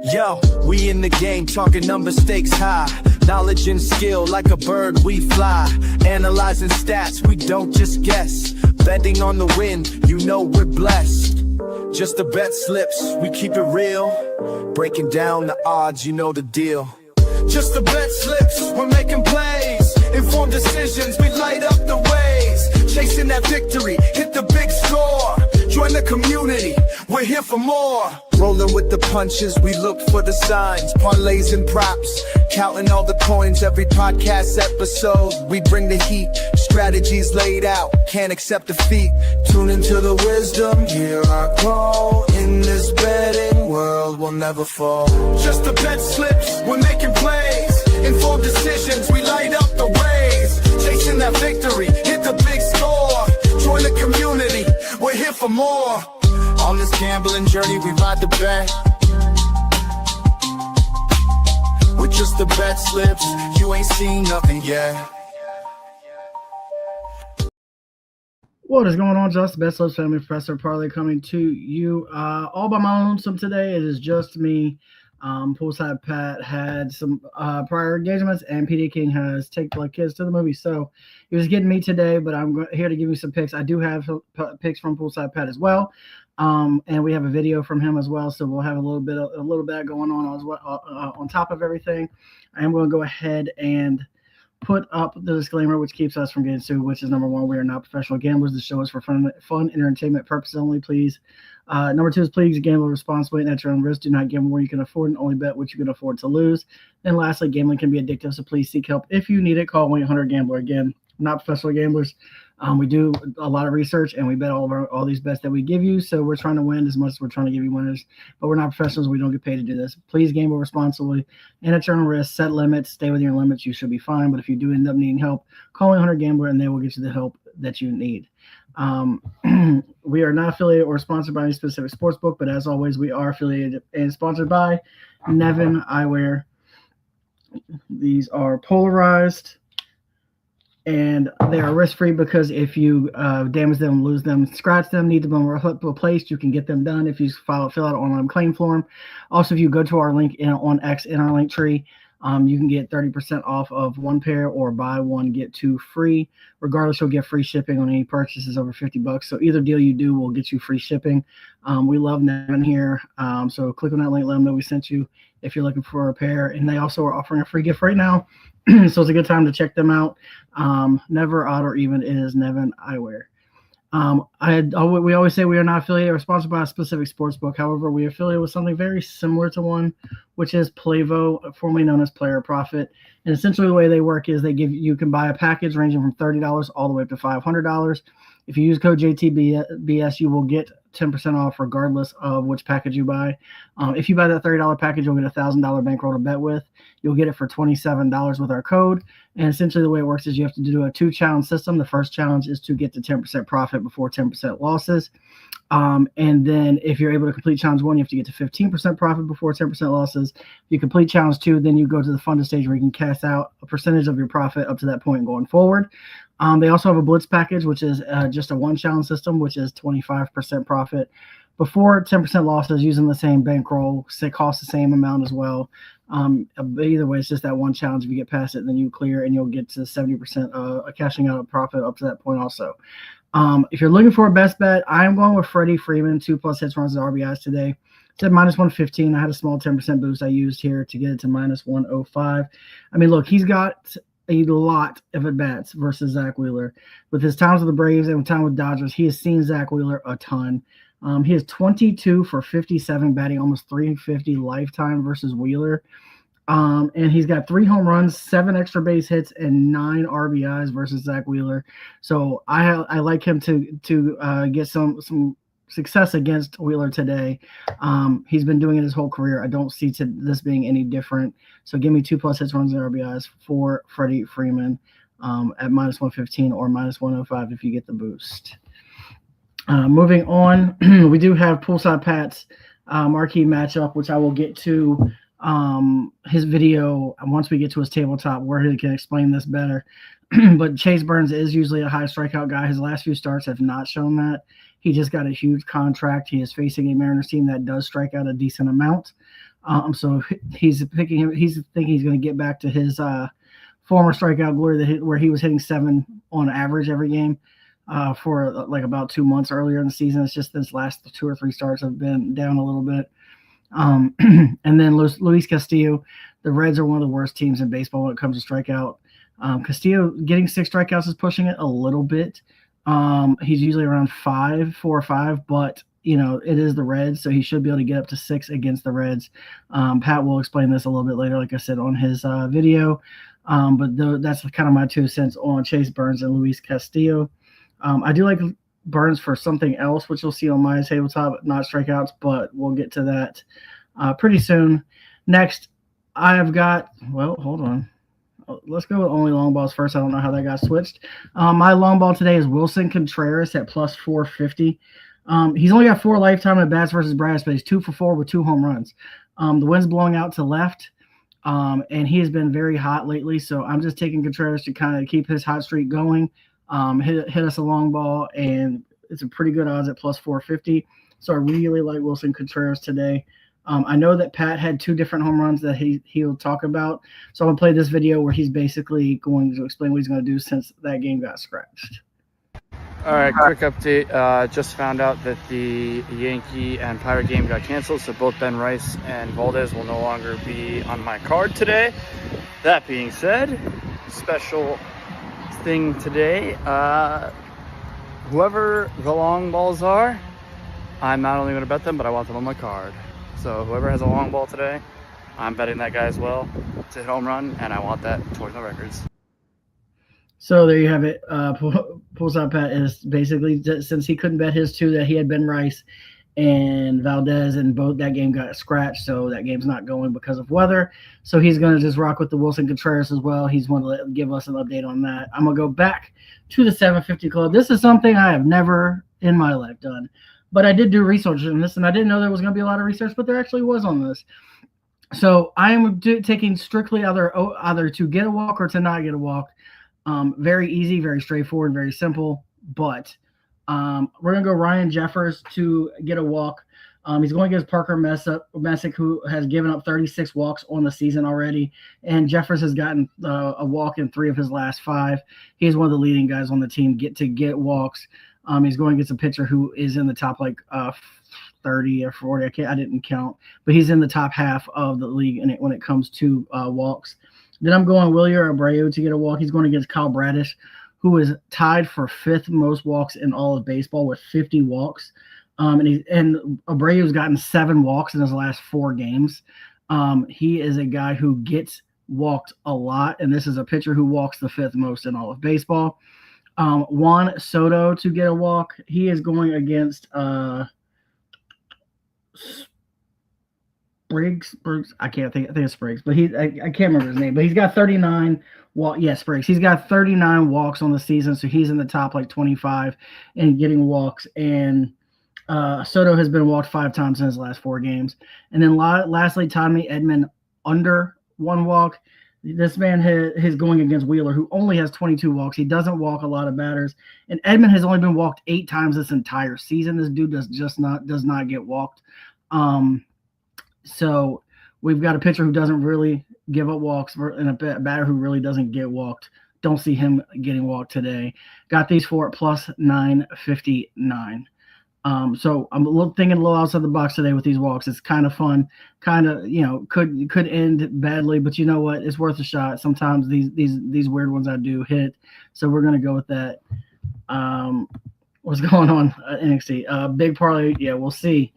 Yo, we in the game, talking number stakes high. Knowledge and skill, like a bird we fly. Analyzing stats, we don't just guess. Betting on the win, you know we're blessed. Just the bet slips, we keep it real. Breaking down the odds, you know the deal. Just the bet slips, we're making plays. Informed decisions, we light up the ways. Chasing that victory, hit the big score. Join the community, we're here for more. Rolling with the punches, we look for the signs. Parlays and props, counting all the coins. Every podcast episode, we bring the heat. Strategies laid out, can't accept defeat. Tune into the wisdom, hear our call. In this betting world, we'll never fall. Just the bet slips, we're making plays. Informed decisions, we light up the ways. Chasing that victory, hit the big score. Join the community, we're here for more. On this gambling journey, we ride the bet. With just the bet slips, you ain't seen nothing yet. What is going on, Just Bet Slips Family Professor Parlay coming to you all by my lonesome today. It is just me. Poolside Pat had some prior engagements, and PD King has taken the kids to the movie. So he was getting me today, but I'm here to give you some picks. I do have picks from Poolside Pat as well, and we have a video from him as well. So we'll have a little bit going on as well on top of everything. I am going to go ahead and put up the disclaimer, which keeps us from getting sued, which is number one, we are not professional gamblers. The show is for fun entertainment purposes only, please. Number two is please gamble responsibly and at your own risk. Do not gamble where you can afford and only bet what you can afford to lose. And lastly, gambling can be addictive, so please seek help if you need it. Call 1-800-GAMBLER. Again, not professional gamblers. We do a lot of research, and we bet all these bets that we give you. So we're trying to win as much as we're trying to give you winners, but we're not professionals. We don't get paid to do this. Please gamble responsibly and at your own risk. Set limits. Stay within your limits. You should be fine. But if you do end up needing help, call 1-800-GAMBLER, and they will get you the help that you need. We are not affiliated or sponsored by any specific sports book, but as always, we are affiliated and sponsored by Nevin Eyewear. These are polarized, and they are risk-free because if you damage them, lose them, scratch them, need them replaced, you can get them done if you fill out an online claim form. Also, if you go to our link on X in our link tree, you can get 30% off of one pair or buy one, get two free. Regardless, you'll get free shipping on any purchases over $50. So either deal you do will get you free shipping. We love Nevin here. So click on that link, let them know we sent you if you're looking for a pair. And they also are offering a free gift right now. So it's a good time to check them out. Never odd or even is Nevin Eyewear. We always say we are not affiliated or sponsored by a specific sports book. However, we are affiliated with something very similar to one, which is Playvo, formerly known as Player Profit. And essentially the way they work is you can buy a package ranging from $30 all the way up to $500. If you use code JTBS, you will get 10% off regardless of which package you buy. If you buy that $30 package, you'll get a $1,000 bankroll to bet with. You'll get it for $27 with our code. And essentially the way it works is you have to do a 2-challenge system. The first challenge is to get to 10% profit before 10% losses. And then if you're able to complete challenge 1, you have to get to 15% profit before 10% losses. If you complete challenge 2, then you go to the funded stage where you can cash out a percentage of your profit up to that point going forward. They also have a blitz package, which is just a 1-challenge system, which is 25% profit before 10% losses using the same bankroll. It costs the same amount as well. Either way, it's just that one challenge. If you get past it, then you clear and you'll get to 70% cashing out of profit up to that point also. If you're looking for a best bet, I'm going with Freddie Freeman, 2+ hits, runs, and RBIs today. It's at -115. I had a small 10% boost I used here to get it to -105. I mean, look, he's got a lot of at-bats versus Zach Wheeler. With his times with the Braves and time with Dodgers, he has seen Zach Wheeler a ton. He is 22 for 57, batting almost 350 lifetime versus Wheeler. And he's got 3 home runs, 7 extra base hits, and 9 RBIs versus Zach Wheeler. So I like him to get some success against Wheeler today. He's been doing it his whole career. I don't see this being any different. So give me 2+ hits, runs, and RBIs for Freddie Freeman at -115 or -105 if you get the boost. Moving on, we do have Poolside Pat's marquee matchup, which I will get to his video once we get to his tabletop where he can explain this better. But Chase Burns is usually a high strikeout guy. His last few starts have not shown that. He just got a huge contract. He is facing a Mariners team that does strike out a decent amount. So he's picking him. He's thinking he's going to get back to his former strikeout glory where he was hitting 7 on average every game for like about 2 months earlier in the season. It's just this last 2 or 3 starts have been down a little bit. And then Luis Castillo, the Reds are one of the worst teams in baseball when it comes to strikeout. Castillo getting 6 strikeouts is pushing it a little bit. He's usually around 4 or 5, but it is the Reds, so he should be able to get up to 6 against the Reds. Pat will explain this a little bit later, like I said, on his video. But that's kind of my 2 cents on Chase Burns and Luis Castillo. I do like Burns for something else, which you'll see on my tabletop, not strikeouts, but we'll get to that pretty soon. Next, I have got, hold on. Let's go with only long balls first. I don't know how that got switched. My long ball today is Wilson Contreras at plus 450. He's only got 4 lifetime at bats versus Brass, but he's 2 for 4 with 2 home runs. The wind's blowing out to left, and he has been very hot lately, so I'm just taking Contreras to kind of keep his hot streak going. Hit us a long ball, and it's a pretty good odds at plus 450. So I really like Wilson Contreras today. I know that Pat had 2 different home runs that he'll talk about. So I'm going to play this video where he's basically going to explain what he's going to do since that game got scratched. All right, quick update. Just found out that the Yankee and Pirate game got canceled, so both Ben Rice and Valdez will no longer be on my card today. That being said, special thing today. Whoever the long balls are, I'm not only going to bet them, but I want them on my card. So whoever has a long ball today, I'm betting that guy as well to hit home run, and I want that towards my records. So there you have it. Poolside Pat is basically, since he couldn't bet his 2 that he had Ben Rice and Valdez, and both that game got scratched, so that game's not going because of weather. So he's going to just rock with the Wilson Contreras as well. He's going to give us an update on that. I'm going to go back to the 750 Club. This is something I have never in my life done. But I did do research on this, and I didn't know there was going to be a lot of research, but there actually was on this. So I am taking strictly either to get a walk or to not get a walk. Very easy, very straightforward, very simple. But we're going to go Ryan Jeffers to get a walk. He's going against Parker Messick, who has given up 36 walks on the season already. And Jeffers has gotten a walk in 3 of his last 5. He's one of the leading guys on the team get walks. He's going against a pitcher who is in the top 30 or 40. I didn't count, but he's in the top half of the league when it comes to walks. Then I'm going Wilyer Abreu to get a walk. He's going against Kyle Bradish, who is tied for 5th most walks in all of baseball with 50 walks. And Abreu's gotten 7 walks in his last 4 games. He is a guy who gets walked a lot, and this is a pitcher who walks the 5th most in all of baseball. Juan Soto to get a walk. He is going against Spriggs. I think it's Spriggs, but I can't remember his name. But he's got 39 walk. Yeah, Spriggs. He's got 39 walks on the season, so he's in the top 25 and getting walks. And Soto has been walked 5 times in his last 4 games. And then lastly, Tommy Edman under 1 walk. This man is going against Wheeler, who only has 22 walks. He doesn't walk a lot of batters. And Edman has only been walked 8 times this entire season. This dude does not get walked. So we've got a pitcher who doesn't really give up walks and a batter who really doesn't get walked. Don't see him getting walked today. Got these 4 at plus 959. So I'm thinking a little outside the box today with these walks. It's kind of fun, could end badly, but you know what? It's worth a shot. Sometimes these weird ones I do hit. So we're going to go with that. What's going on NXT? Big parlay. Yeah, we'll see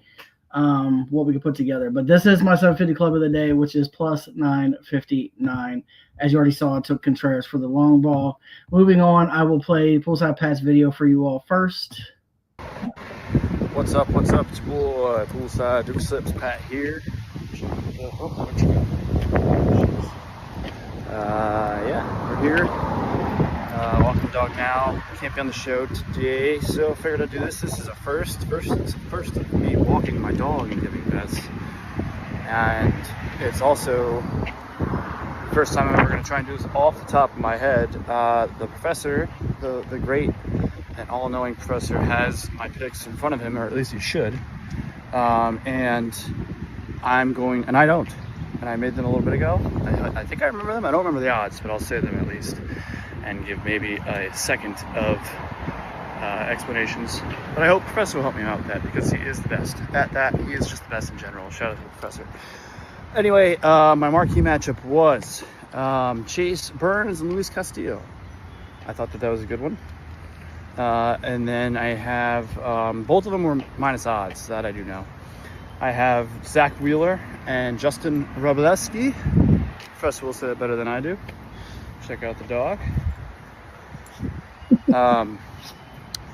what we can put together. But this is my 750 club of the day, which is plus 959. As you already saw, I took Contreras for the long ball. Moving on, I will play Poolside Pat's video for you all first. What's up? It's Poolside Duke Slips Pat here. Yeah, we're here. Walking the dog now. Can't be on the show today, so I figured I'd do this. This is a first. It's a first of me walking my dog and giving bets. And it's also the first time I'm ever going to try and do this off the top of my head. The professor, the great and all-knowing professor, has my picks in front of him, or at least he should. And I'm going, and I don't, and I made them a little bit ago. I think I remember them. I don't remember the odds, but I'll say them at least and give maybe a second of explanations. But I hope Professor will help me out with that because he is the best at that. He is just the best in general. Shout out to the Professor. Anyway, my marquee matchup was Chase Burns and Luis Castillo. I thought that was a good one. And then I have, both of them were minus odds, that I do know. I have Zach Wheeler and Justin Wroblewski. Professor will say that better than I do. Check out the dog.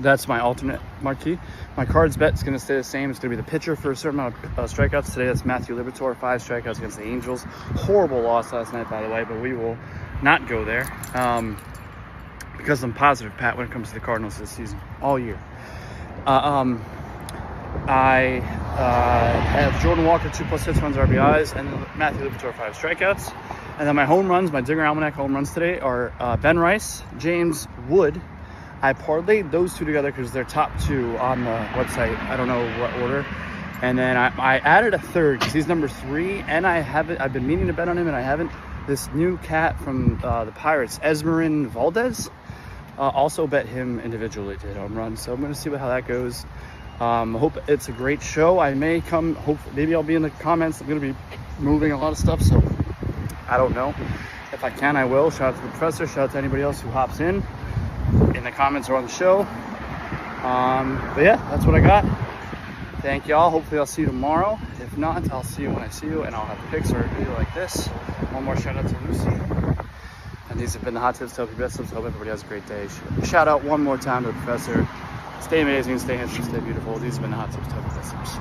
That's my alternate marquee. My cards bet is going to stay the same. It's going to be the pitcher for a certain amount of strikeouts. Today, that's Matthew Liberatore, 5 strikeouts against the Angels. Horrible loss last night, by the way, but we will not go there because I'm positive, Pat, when it comes to the Cardinals this season, all year. I have Jordan Walker, 2+ hits, runs, RBIs, and Matthew Liberatore, 5 strikeouts. And then my home runs, my Dinger Almanac home runs today are Ben Rice, James Wood. I parlayed those two together because they're top 2 on the website. I don't know what order. And then I added a third because he's number 3, and I've been meaning to bet on him, and I haven't. This new cat from the Pirates, Esmerin Valdez, also bet him individually to hit home runs. So I'm going to see how that goes. I hope it's a great show. I may come, maybe I'll be in the comments. I'm going to be moving a lot of stuff, so I don't know. If I can, I will. Shout out to the Professor. Shout out to anybody else who hops in the comments or on the show. But yeah, that's what I got. Thank y'all. Hopefully I'll see you tomorrow. If not, I'll see you when I see you, and I'll have picks or a video like this. One more shout out to Lucy. And these have been the hot tips to help you best tips. Hope everybody has a great day. Shout out one more time to the Professor. Stay amazing, stay handsome, stay beautiful. These have been the hot tips to help you best tips.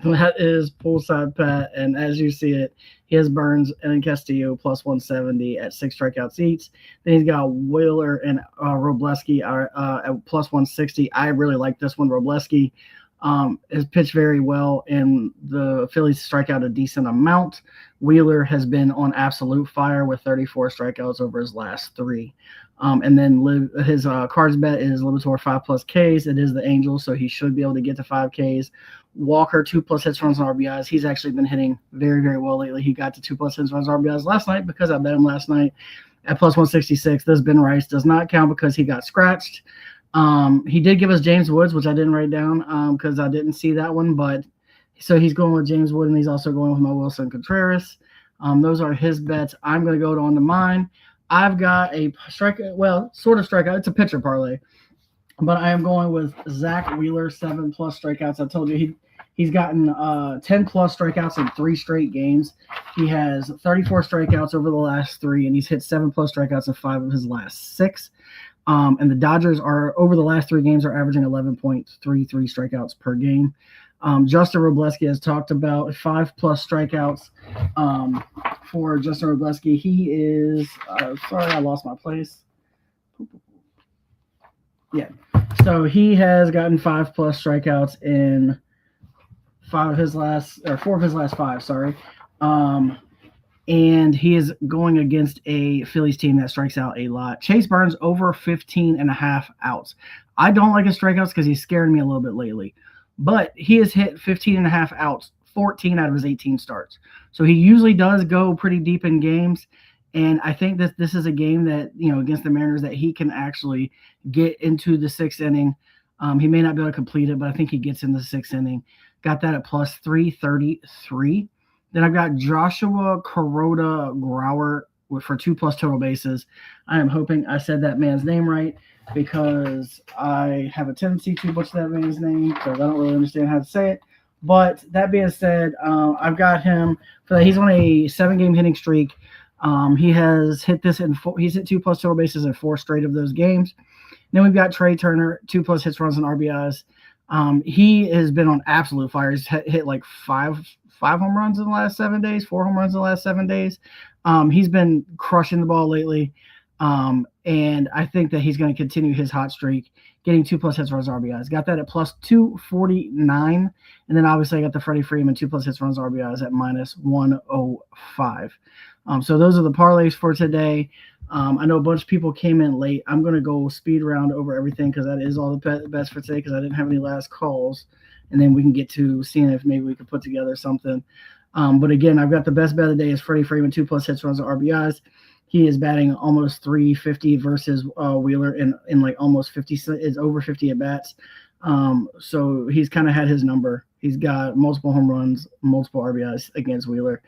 That is Poolside Pat, and as you see it, he has Burns and Castillo plus 170 at 6 strikeouts each. Then he's got Wheeler and Wroblewski at plus 160. I really like this one. Wroblewski has pitched very well, and the Phillies strike out a decent amount. Wheeler has been on absolute fire with 34 strikeouts over his last 3. And then his cards bet is Liberatore 5+ Ks. It is the Angels, so he should be able to get to 5 Ks. Walker 2+ hits, runs, and RBIs. He's actually been hitting very, very well lately. He got to 2+ hits, runs, RBIs last night because I bet him last night at plus 166. This Ben Rice does not count because he got scratched. He did give us James Woods, which I didn't write down because I didn't see that one. But so he's going with James Wood, and he's also going with my Wilson Contreras. Those are his bets. I'm going to go on to mine. I've got a sort of strikeout. It's a pitcher parlay. But I am going with Zach Wheeler, 7+ strikeouts. I told you he's gotten 10+ strikeouts in 3 straight games. He has 34 strikeouts over the last 3, and he's hit 7+ strikeouts in 5 of his last 6. And the Dodgers are, over the last 3 games, are averaging 11.33 strikeouts per game. Justin Wroblewski has talked about 5+ strikeouts for Justin Wroblewski. He is sorry, I lost my place. Yeah. So he has gotten 5+ strikeouts in 4 of his last 5, sorry. And he is going against a Phillies team that strikes out a lot. Chase Burns over 15.5 outs. I don't like his strikeouts because he's scaring me a little bit lately. But he has hit 15.5 outs, 14 out of his 18 starts. So he usually does go pretty deep in games. And I think that this is a game that, against the Mariners, that he can actually get into the 6th inning. He may not be able to complete it, but I think he gets in the 6th inning. Got that at plus 333. Then I've got Joshua Kuroda Grauer for 2+ total bases. I am hoping I said that man's name right because I have a tendency to butcher that man's name because I don't really understand how to say it. But that being said, I've got him for that. He's on a 7-game hitting streak. He has hit this he's hit 2+ total bases in 4 straight of those games. Then we've got Trey Turner, 2+ hits, runs, and RBIs. He has been on absolute fire. He's hit like 5 home runs in the last 7 days, 4 home runs in the last 7 days. He's been crushing the ball lately. And I think that he's going to continue his hot streak, getting 2+ hits, runs, RBIs. Got that at plus 249. And then obviously I got the Freddie Freeman 2+ hits, runs, RBIs at minus 105. So those are the parlays for today. I know a bunch of people came in late. I'm going to go speed round over everything because that is all the best for today because I didn't have any last calls. And then we can get to seeing if maybe we could put together something. But again, I've got the best bet of the day is Freddie Freeman, 2+ hits, runs, and RBIs. He is batting almost 350 versus Wheeler in like almost 50. Is over 50 at bats. So he's kind of had his number. He's got multiple home runs, multiple RBIs against Wheeler.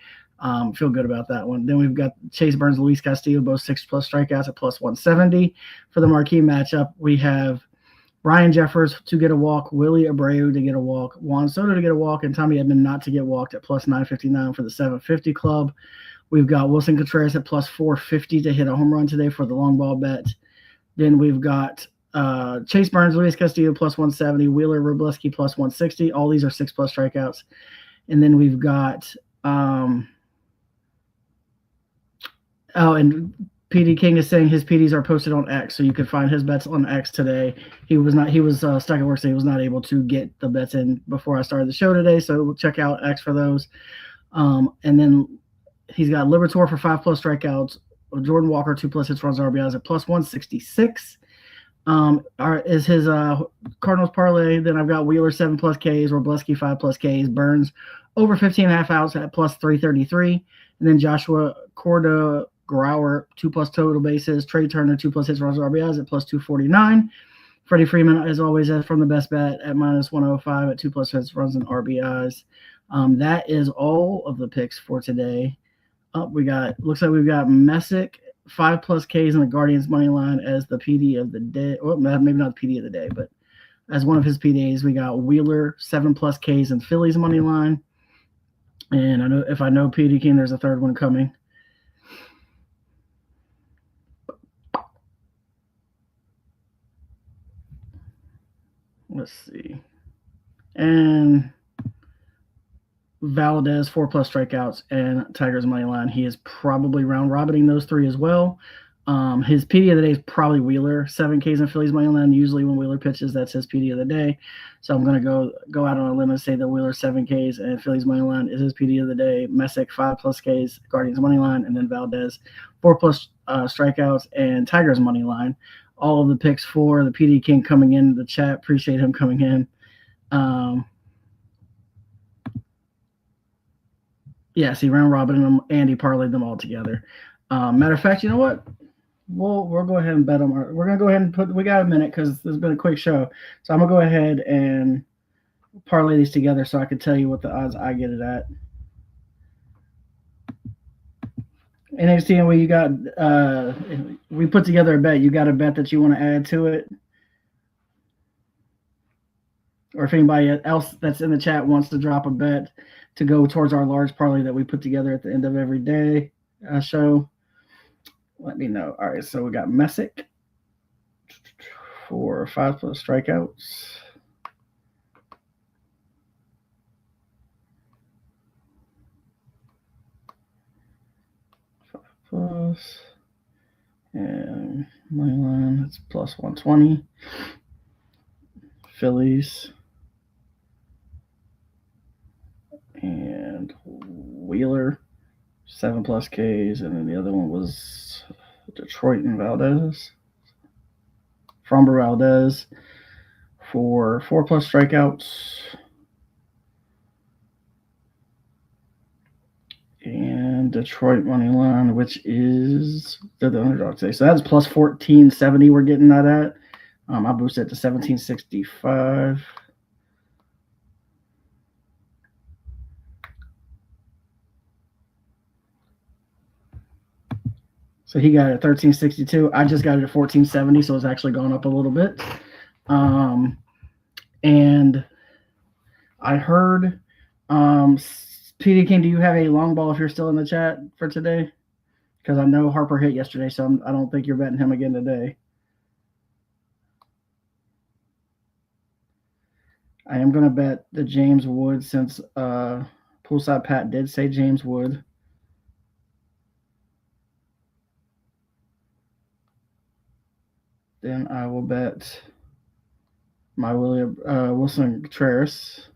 Feel good about that one. Then we've got Chase Burns, Luis Castillo, both 6+ strikeouts at +170. For the marquee matchup, we have Ryan Jeffers to get a walk, Willie Abreu to get a walk, Juan Soto to get a walk, and Tommy Edman not to get walked at +959 for the 750 club. We've got Wilson Contreras at +450 to hit a home run today for the long ball bet. Then we've got Chase Burns, Luis Castillo +170, Wheeler Robleski +160. All these are 6+ strikeouts. And then we've got and PD King is saying his PDs are posted on X, so you can find his bets on X today. He was stuck at work, so he was not able to get the bets in before I started the show today. So we'll check out X for those. And then he's got Liberatore for 5+ strikeouts, Jordan Walker 2+ hits, runs, RBIs at +166. Is his Cardinals parlay. Then I've got Wheeler 7+ Ks, Robleski 5+ Ks, Burns over 15.5 outs at +333, and then Joshua Corda Grauer 2+ total bases, Trey Turner 2+ hits, runs, RBIs at +249. Freddie Freeman, as always, from the best bet at -105 at 2+ hits, runs, and RBIs. That is all of the picks for today. Looks like we've got Messick 5+ Ks in the Guardians money line as the PD of the day. Well, maybe not the PD of the day, but as one of his PDs, we got Wheeler 7+ Ks in Phillies money line. And I know PD King, there's a third one coming. Let's see. And Valdez 4+ strikeouts and Tigers money line. He is probably round robining those three as well. His PD of the day is probably Wheeler 7 Ks in Phillies money line. Usually when Wheeler pitches, that's his PD of the day. So I'm going to go out on a limb and say that Wheeler 7 Ks and Phillies money line is his PD of the day. Messick 5+ Ks, Guardians money line, and then Valdez 4+ strikeouts and Tigers money line. All of the picks for the PD King coming in the chat. Appreciate him coming in. Yes, he round robin them and he parlayed them all together. Matter of fact, you know what? We'll go ahead and bet them. We're gonna go ahead and we got a minute because this has been a quick show. So I'm gonna go ahead and parlay these together so I can tell you what the odds I get it at. NXT and you got we put together a bet. You got a bet that you want to add to it? Or if anybody else that's in the chat wants to drop a bet to go towards our large parlay that we put together at the end of every day show, let me know. All right, so we got Messick for 5+ strikeouts. Plus, and money line, it's +120. Phillies and Wheeler 7+ Ks, and then the other one was Detroit and Valdez. Framber Valdez for 4+ strikeouts. And Detroit money line, which is they're the underdog today. So that's +1470 we're getting that at. I boosted it to 1765. So he got it at 1362. I just got it at 1470, so it's actually gone up a little bit. And I heard PD King, do you have a long ball if you're still in the chat for today? Because I know Harper hit yesterday, so I don't think you're betting him again today. I am going to bet the James Wood since Poolside Pat did say James Wood. Then I will bet my Wilson Contreras.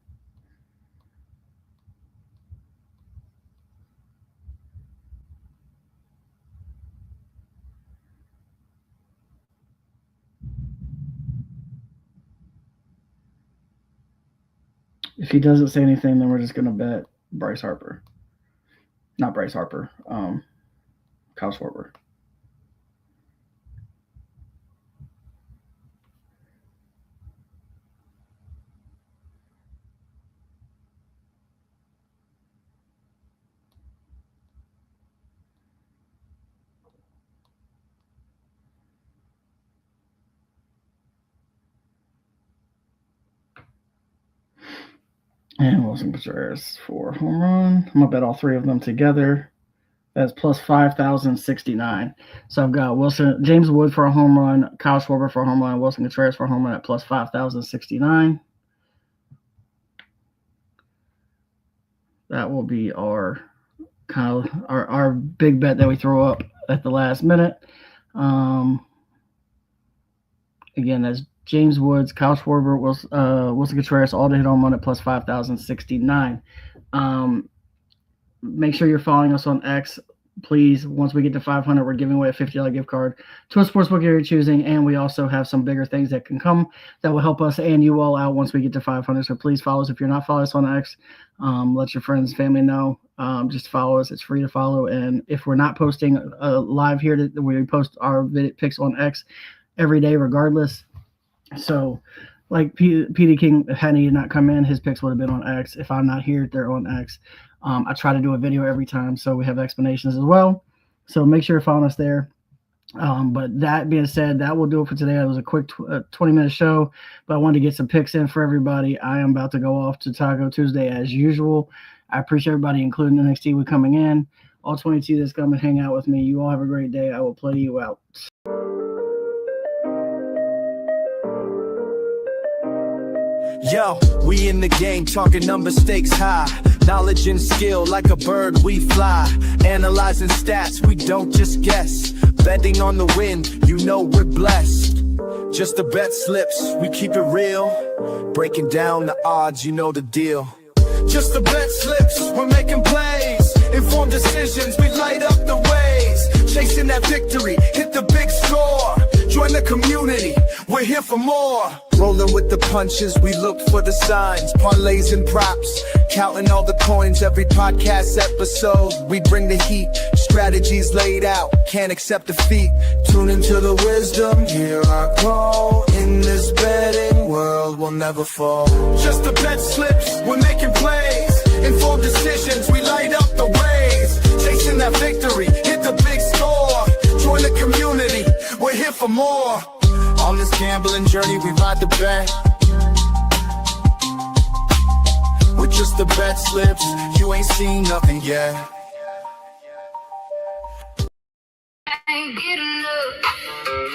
If he doesn't say anything, then we're just going to bet Bryce Harper. Not Bryce Harper. Kyle Schwarber. And Wilson Contreras for home run. I'm going to bet all three of them together. That's plus 5,069. So I've got James Wood for a home run, Kyle Schwarber for a home run, Wilson Contreras for a home run at plus 5,069. That will be our our big bet that we throw up at the last minute. Again, that's James Woods, Kyle Schwarber, Wilson Contreras, all to hit home run at plus 5,069. Make sure you're following us on X. Please, once we get to 500, we're giving away a $50 gift card to a sportsbook of your choosing, and we also have some bigger things that can come that will help us and you all out once we get to 500. So please follow us. If you're not following us on X, let your friends, family know. Just follow us. It's free to follow. And if we're not posting live here, we post our pics on X every day regardless. So like PD King, had he not come in, his picks would have been on X. If I'm not here, they're on X. I try to do a video every time, so we have explanations as well. So make sure you're following us there. But that being said, that will do it for today. It was a quick 20-minute show, but I wanted to get some picks in for everybody. I am about to go off to Taco Tuesday as usual. I appreciate everybody, including NXT, with coming in. All 22 that's come and hang out with me. You all have a great day. I will play you out. Yo, we in the game, talking number stakes high. Knowledge and skill, like a bird we fly. Analyzing stats, we don't just guess. Betting on the win, you know we're blessed. Just the bet slips, we keep it real. Breaking down the odds, you know the deal. Just the bet slips, we're making plays. Informed decisions, we light up the ways. Chasing that victory, hit the big score. Join the community, we're here for more. Rolling with the punches, we look for the signs. Parlays and props, counting all the coins. Every podcast episode, we bring the heat. Strategies laid out, can't accept defeat. Tune into the wisdom, hear our call. In this betting world, we'll never fall. Just the bet slips, we're making plays. Informed decisions, we light up the ways. Chasing that victory, hit the big score. Join the community, we're here for more. On this gambling journey, we ride the bet. With just the bet slips, you ain't seen nothing yet.